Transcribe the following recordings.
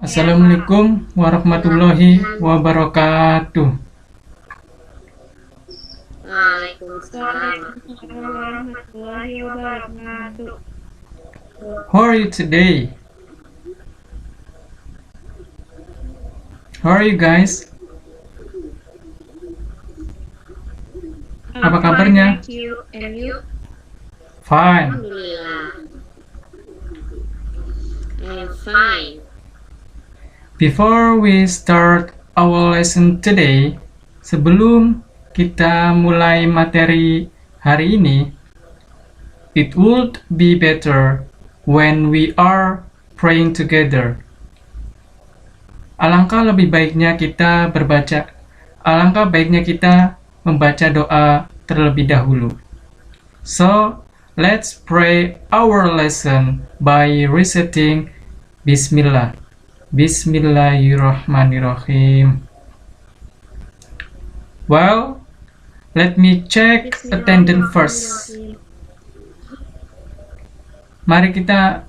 Assalamualaikum warahmatullahi wabarakatuh. Waalaikumsalam warahmatullahi wabarakatuh. How are you today? How are you guys? Apa kabarnya? Thank you. And you? Fine. Alhamdulillah. I'm fine. Before we start our lesson today, sebelum kita mulai materi hari ini, it would be better when we are praying together. Alangkah baiknya kita membaca doa terlebih dahulu. So, let's pray our lesson by reciting Bismillah. Bismillahirrahmanirrahim. Well, let me check attendance first. Mari kita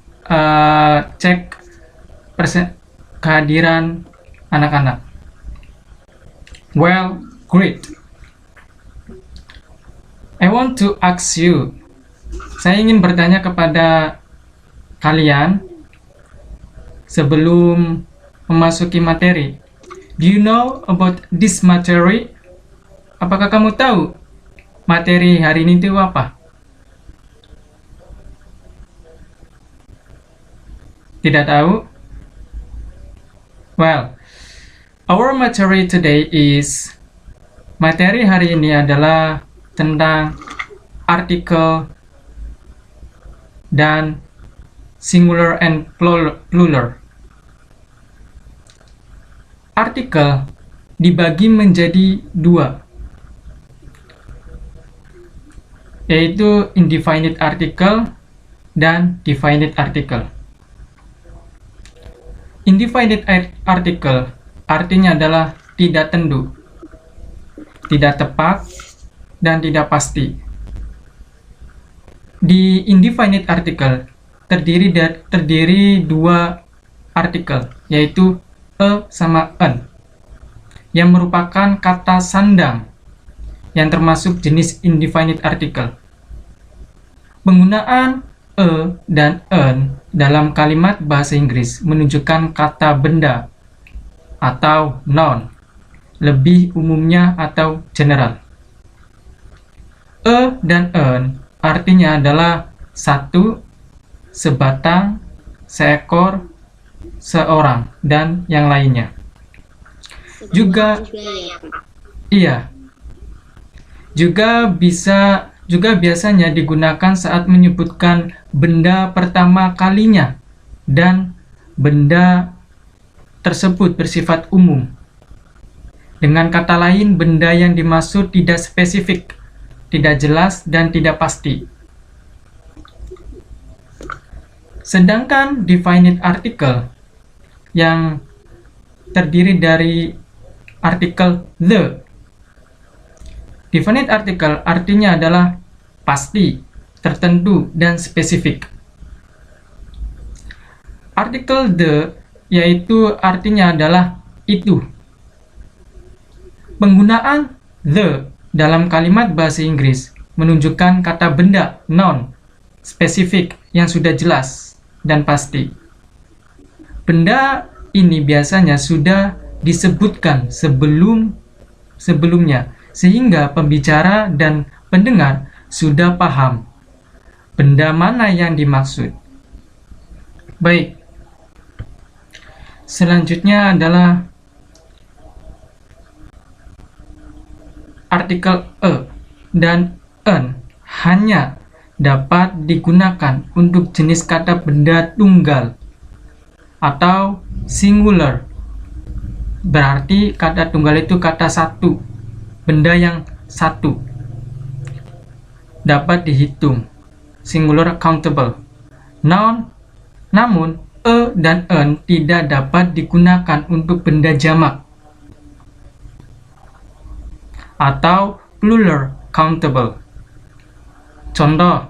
cek kehadiran anak-anak. Well, great. I want to ask you. Saya ingin bertanya kepada kalian sebelum memasuki materi. Do you know about this material? Apakah kamu tahu materi hari ini itu apa? Tidak tahu? Well, our material today is, materi hari ini adalah tentang artikel dan singular and plural. Artikel dibagi menjadi dua, yaitu indefinite article dan definite article. Indefinite article artinya adalah tidak tentu, tidak tepat, dan tidak pasti. Di indefinite article terdiri dua artikel, yaitu a sama an, yang merupakan kata sandang yang termasuk jenis indefinite article. Penggunaan a dan an dalam kalimat bahasa Inggris menunjukkan kata benda atau noun, lebih umumnya atau general. A dan an artinya adalah satu, sebatang, seekor, seorang, dan yang lainnya. Juga biasanya digunakan saat menyebutkan benda pertama kalinya dan benda tersebut bersifat umum. Dengan kata lain, benda yang dimaksud tidak spesifik, tidak jelas, dan tidak pasti. Sedangkan definite article yang terdiri dari artikel the. Definite article artinya adalah pasti, tertentu, dan spesifik. Artikel the yaitu artinya adalah itu. Penggunaan the dalam kalimat bahasa Inggris menunjukkan kata benda, noun, spesifik yang sudah jelas dan pasti. Benda ini biasanya sudah disebutkan sebelumnya, sehingga pembicara dan pendengar sudah paham benda mana yang dimaksud. Baik, selanjutnya adalah artikel a dan an hanya dapat digunakan untuk jenis kata benda tunggal atau singular. Berarti kata tunggal itu kata satu, benda yang satu, dapat dihitung, singular countable. Namun a dan an tidak dapat digunakan untuk benda jamak atau plural countable. Contoh,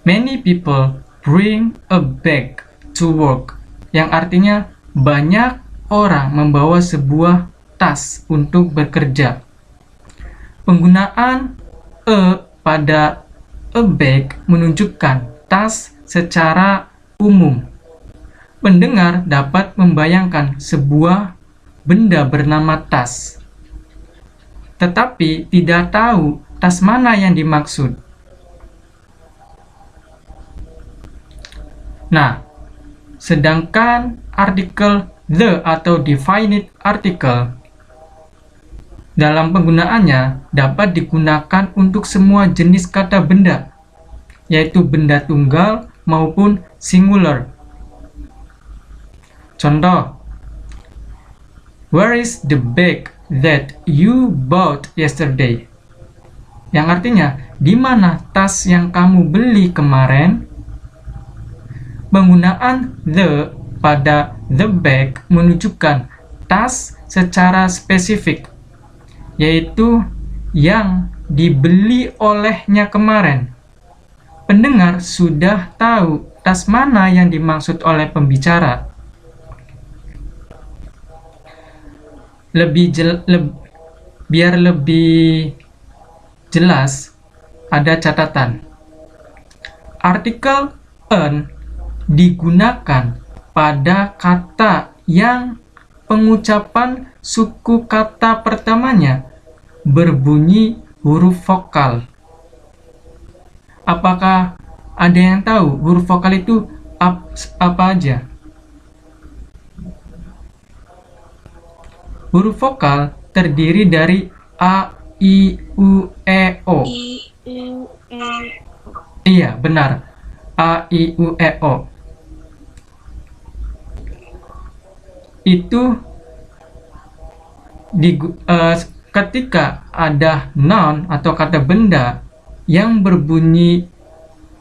many people bring a bag to work yang artinya banyak orang membawa sebuah tas untuk bekerja. Penggunaan pada a bag menunjukkan tas secara umum. Pendengar dapat membayangkan sebuah benda bernama tas, tetapi tidak tahu tas mana yang dimaksud. Nah, sedangkan artikel the atau definite article dalam penggunaannya dapat digunakan untuk semua jenis kata benda, yaitu benda tunggal maupun singular. Contoh, where is the bag that you bought yesterday? Yang artinya, di mana tas yang kamu beli kemarin? Penggunaan the pada the bag menunjukkan tas secara spesifik, yaitu yang dibeli olehnya kemarin. Pendengar sudah tahu tas mana yang dimaksud oleh pembicara. Biar lebih jelas, ada catatan. Artikel an digunakan pada kata yang pengucapan suku kata pertamanya berbunyi huruf vokal. Apakah ada yang tahu huruf vokal itu apa aja? Huruf vokal terdiri dari A, I, U, E, O. Iya, benar. A, I, U, E, O. Itu ketika ada noun atau kata benda yang berbunyi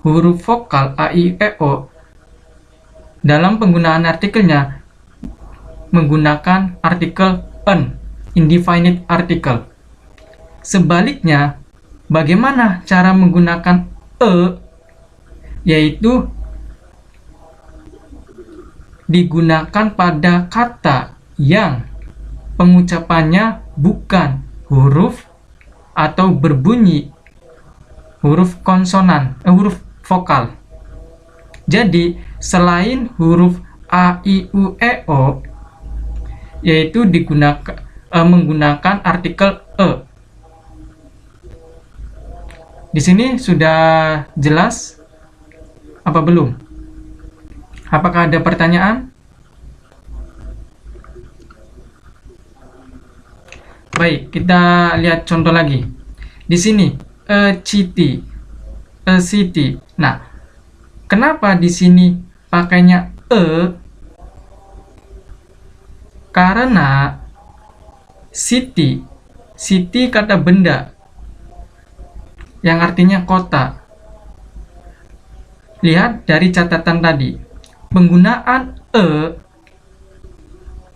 huruf vokal A, I, U, E, O, dalam penggunaan artikelnya menggunakan artikel an, indefinite article. Sebaliknya, bagaimana cara menggunakan yaitu digunakan pada kata yang pengucapannya bukan huruf atau berbunyi huruf konsonan, huruf vokal. Jadi, selain huruf A, I, U, E, O, yaitu menggunakan artikel e. Di sini sudah jelas apa belum? Apakah ada pertanyaan? Baik, kita lihat contoh lagi. Di sini a city. Nah, kenapa di sini pakainya karena city kata benda yang artinya kota. Lihat dari catatan tadi, penggunaan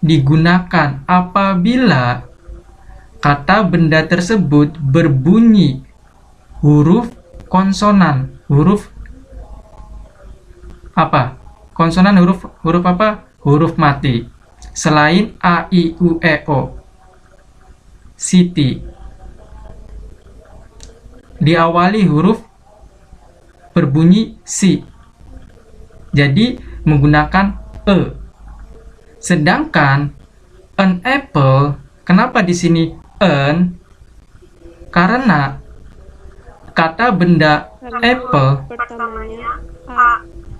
digunakan apabila kata benda tersebut berbunyi huruf konsonan, huruf apa? Konsonan huruf apa? Huruf mati. Selain A, I, U, E, O. City diawali huruf berbunyi C. Jadi menggunakan e. Sedangkan an apple, kenapa di sini an? Karena kata benda apple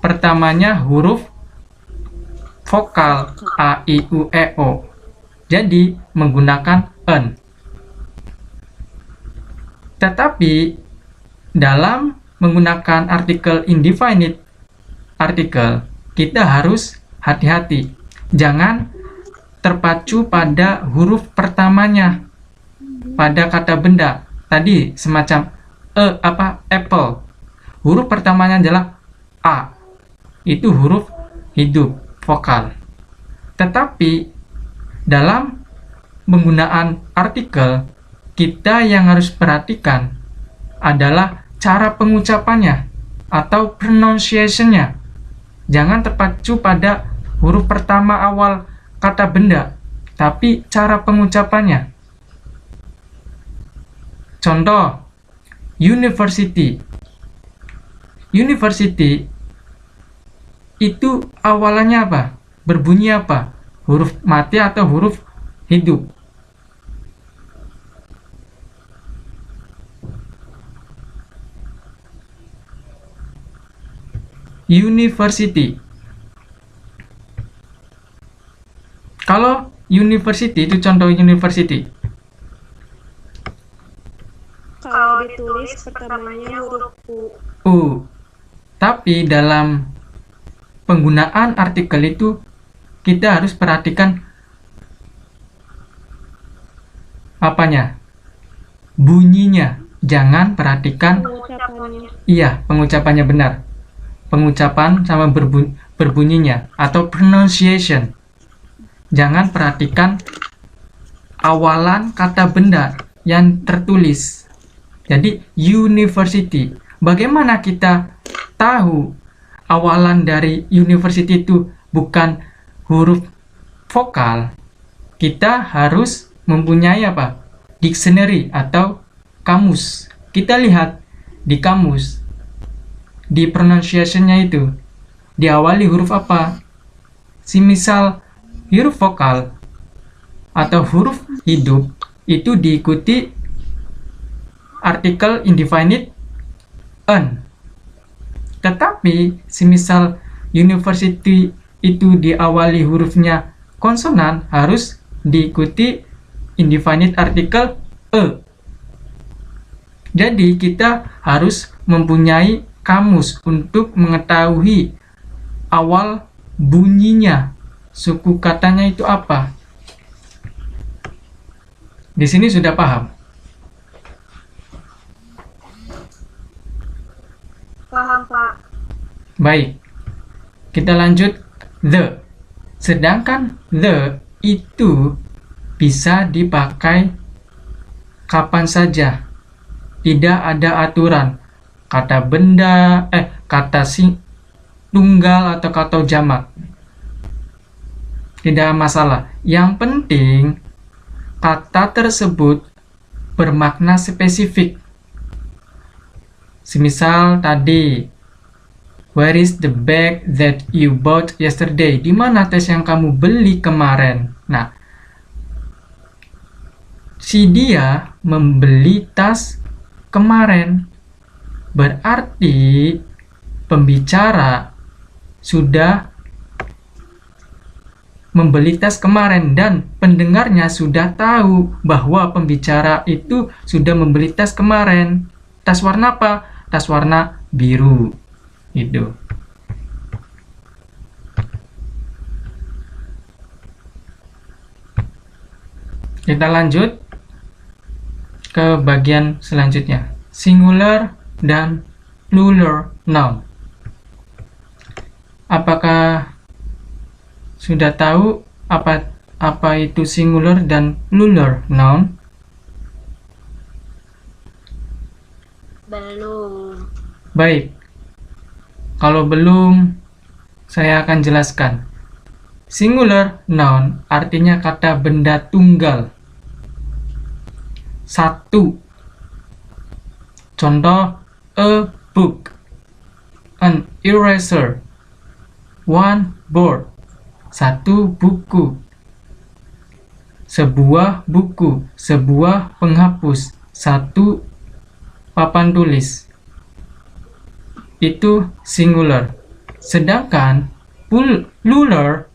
pertamanya huruf vokal A, I, U, E, O. Jadi menggunakan an. Tetapi dalam menggunakan artikel indefinite article, kita harus hati-hati. Jangan terpacu pada huruf pertamanya pada kata benda. Tadi semacam apple. Huruf pertamanya adalah A. Itu huruf hidup, vokal. Tetapi dalam penggunaan artikel, kita yang harus perhatikan adalah cara pengucapannya atau pronunciation-nya. Jangan terpacu pada huruf pertama awal kata benda, tapi cara pengucapannya. Contoh, university. University itu awalannya apa? Berbunyi apa? Huruf mati atau huruf hidup? University. Kalau university itu contoh university. Kalau ditulis pertamanya huruf U. U. Tapi dalam penggunaan artikel itu kita harus perhatikan apanya? Bunyinya. Jangan perhatikan Pengucapannya. iya, pengucapannya benar. Pengucapan sama berbunyinya atau pronunciation. Jangan perhatikan awalan kata benda yang tertulis. Jadi university. Bagaimana kita tahu awalan dari university itu bukan huruf vokal? Kita harus mempunyai apa? Dictionary atau kamus. Kita lihat di kamus, di pronunciation-nya itu diawali huruf apa? Semisal huruf vokal atau huruf hidup itu diikuti artikel indefinite an. Tetapi semisal university itu diawali hurufnya konsonan, harus diikuti indefinite artikel e. Jadi kita harus mempunyai kamus untuk mengetahui awal bunyinya, suku katanya itu apa. Di sini sudah paham? Paham, Pak. Baik, kita lanjut the. Sedangkan the itu bisa dipakai kapan saja. Tidak ada aturan. Kata benda, kata tunggal atau kata jamak. Tidak masalah. Yang penting kata tersebut bermakna spesifik. Semisal tadi, where is the bag that you bought yesterday? Di mana tas yang kamu beli kemarin? Nah, si dia membeli tas kemarin. Berarti pembicara sudah membeli tas kemarin dan pendengarnya sudah tahu bahwa pembicara itu sudah membeli tas kemarin. Tas warna apa? Tas warna biru. Itu. Kita lanjut ke bagian selanjutnya. Singular dan plural noun. Apakah sudah tahu apa itu singular dan plural noun? Belum. Baik. Kalau belum, saya akan jelaskan. Singular noun artinya kata benda tunggal. Satu. Contoh, a book, an eraser, one board, satu buku, sebuah buku, sebuah penghapus, satu papan tulis. Itu singular. Sedangkan plural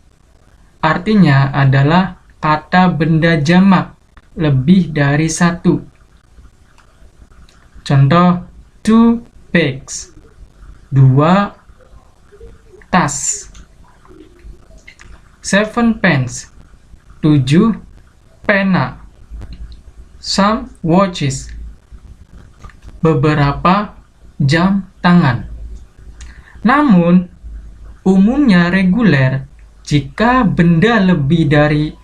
artinya adalah kata benda jamak, lebih dari satu. Contoh, two bags, dua tas. Seven pens, 7 pena. Some watches, beberapa jam tangan. Namun, umumnya reguler jika benda lebih dari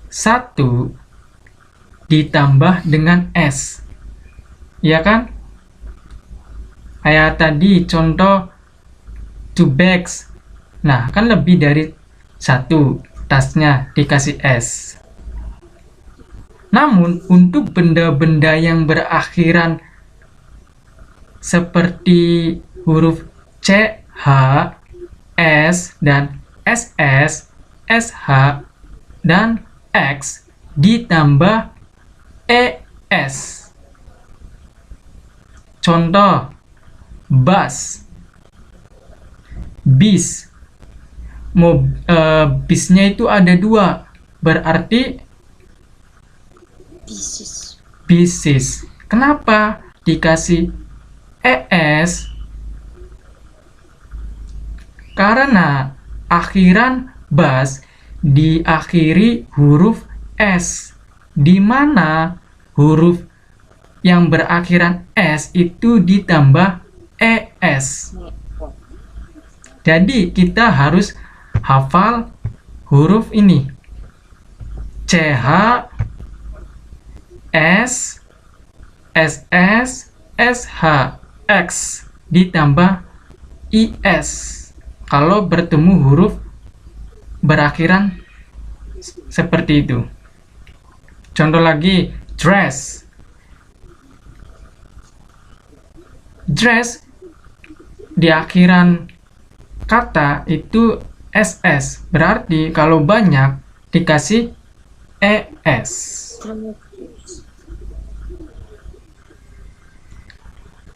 satu ditambah dengan S. Ya kan? Kayak tadi contoh two bags. Nah, kan lebih dari 1, tasnya dikasih S. Namun, untuk benda-benda yang berakhiran seperti huruf C, H, S, dan SS, SH, dan X ditambah ES. Contoh, bus, bis. Bisnya itu ada 2, berarti bisis. Kenapa dikasih ES? Karena akhiran bus diakhiri huruf S, di mana huruf yang berakhiran S itu ditambah ES. Jadi kita harus hafal huruf ini. CH, S, SS, SH, X ditambah IS kalau bertemu huruf berakhiran seperti itu. Contoh lagi, dress. Dress di akhiran kata itu SS, berarti kalau banyak dikasih ES.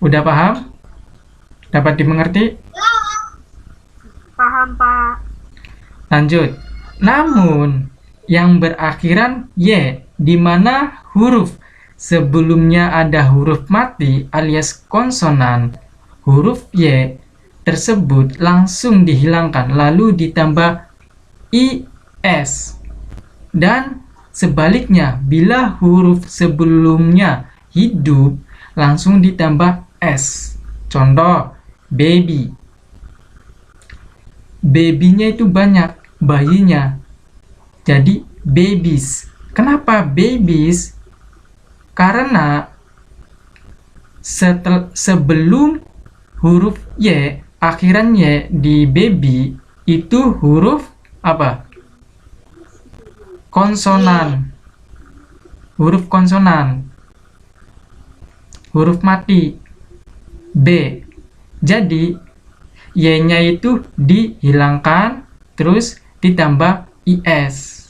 Udah paham? Dapat dimengerti? Paham, Pak. Lanjut. Namun, yang berakhiran Y, di mana huruf sebelumnya ada huruf mati alias konsonan, huruf Y tersebut langsung dihilangkan, lalu ditambah IS. Dan sebaliknya, bila huruf sebelumnya hidup, langsung ditambah S. Contoh, baby. Babynya itu banyak, bayinya. Jadi babies. Kenapa babies? Karena sebelum huruf Y, akhiran Y di baby itu huruf apa? Konsonan. Huruf konsonan. Huruf mati B. Jadi Y-nya itu dihilangkan terus ditambah IS.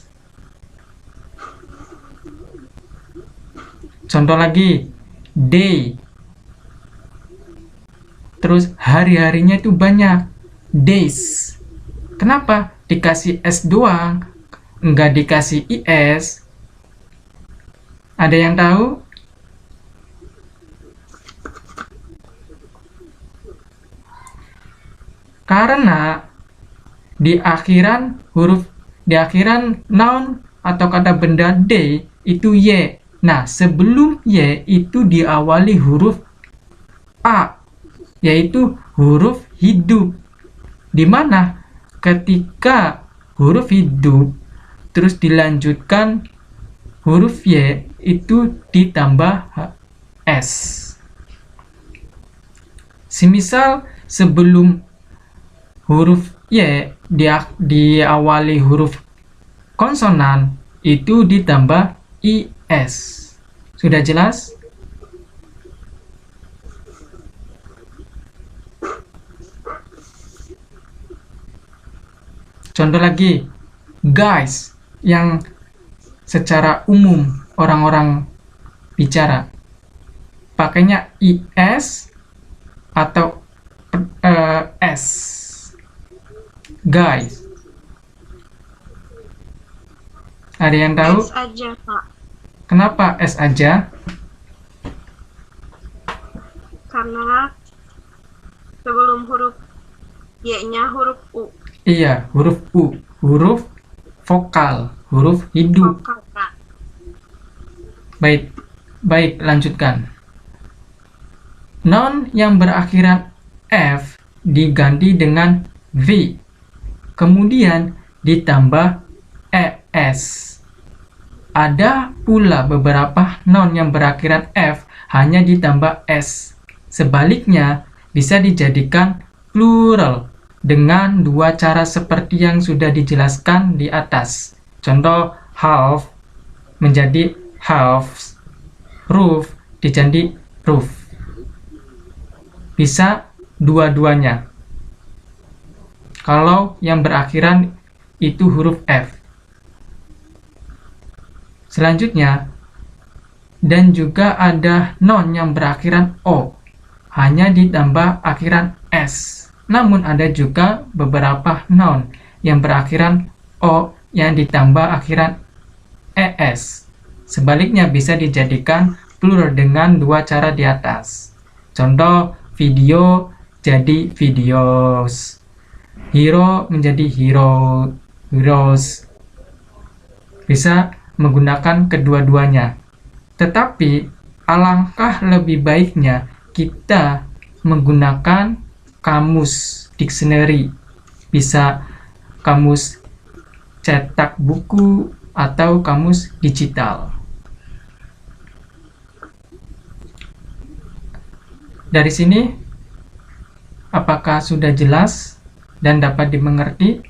Contoh lagi, day. Terus hari-harinya itu banyak, days. Kenapa dikasih S doang, enggak dikasih IS? Ada yang tahu? Karena di akhiran noun atau kata benda day itu Y. Nah, sebelum Y itu diawali huruf A, yaitu huruf hidup. Di mana ketika huruf hidup terus dilanjutkan huruf Y itu ditambah S. Semisal sebelum huruf Y diawali huruf konsonan itu ditambah IS. Sudah jelas? Contoh lagi, guys, yang secara umum orang-orang bicara pakainya IS atau S. Guys. Ada yang tahu? S aja, Pak. Kenapa S aja? Karena sebelum huruf Y-nya huruf U. Iya, huruf U, huruf vokal, huruf hidup. Vokal, Pak. Baik, lanjutkan. Noun yang berakhiran F diganti dengan V, kemudian ditambah ES. Ada pula beberapa noun yang berakhiran F hanya ditambah S. Sebaliknya, bisa dijadikan plural dengan dua cara seperti yang sudah dijelaskan di atas. Contoh, half menjadi halves, roof dijadi roof. Bisa dua-duanya. Kalau yang berakhiran itu huruf F. Selanjutnya, dan juga ada noun yang berakhiran O, hanya ditambah akhiran S. Namun ada juga beberapa noun yang berakhiran O yang ditambah akhiran ES. Sebaliknya bisa dijadikan plural dengan dua cara di atas. Contoh, video jadi videos, hero menjadi heroes. Bisa menggunakan kedua-duanya. Tetapi alangkah lebih baiknya kita menggunakan kamus dictionary. Bisa kamus cetak buku atau kamus digital. Dari sini, apakah sudah jelas dan dapat dimengerti?